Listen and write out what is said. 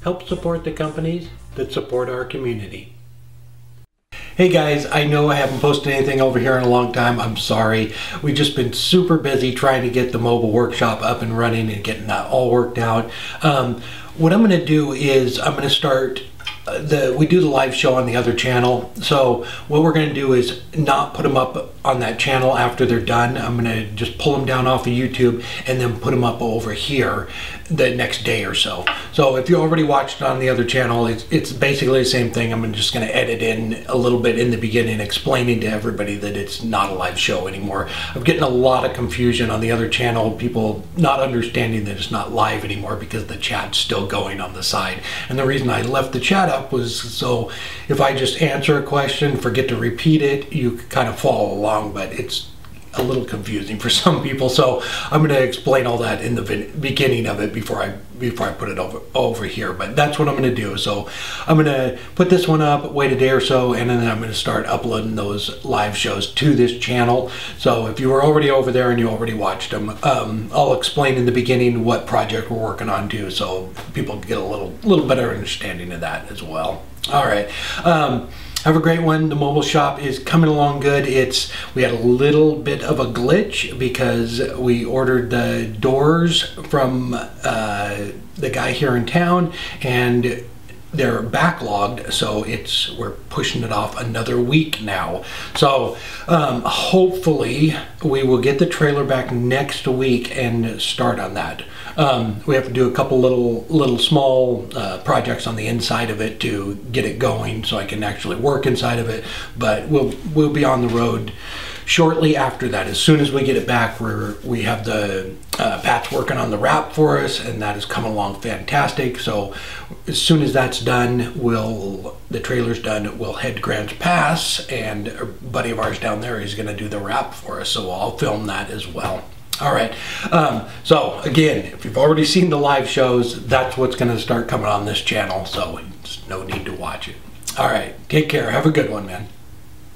Help support the companies that support our community. Hey guys, I know I haven't posted anything over here in a long time. I'm sorry. We've just been super busy trying to get the mobile workshop up and running and getting that all worked out. What I'm going to do is I'm going to start we do the live show on the other channel. So what we're going to do is not put them up on that channel after they're done. I'm going to just pull them down off of YouTube and then put them up over here the next day or so. So if you already watched it on the other channel, it's basically the same thing. I'm just going to edit in a little bit in the beginning explaining to everybody that it's not a live show anymore. I'm getting a lot of confusion on the other channel, people not understanding that it's not live anymore because the chat's still going on the side. And the reason I left the chat up was so if I just answer a question, forget to repeat it, you kind of follow along, but it's a little confusing for some people. So I'm going to explain all that in the beginning of it before I put it over here. But that's what I'm going to do. So I'm going to put this one up, wait a day or so, and then I'm going to start uploading those live shows to this channel. So if you were already over there and you already watched them, I'll explain in the beginning what project we're working on too, so people get a little better understanding of that as well. All right. Have a great one. The mobile shop is coming along good. We had a little bit of a glitch because we ordered the doors from the guy here in town and they're backlogged, so we're pushing it off another week now. So hopefully we will get the trailer back next week and start on that. We have to do a couple little small projects on the inside of it to get it going so I can actually work inside of it, but we'll be on the road shortly after that. As soon as we get it back, we have the Pat's working on the wrap for us, and that is coming along fantastic. So as soon as that's done, the trailer's done, we'll head to Grants Pass, and a buddy of ours down there is going to do the wrap for us, so I'll film that as well. All right, so again, if you've already seen the live shows, that's what's going to start coming on this channel, so there's no need to watch it. All right, take care. Have a good one, man.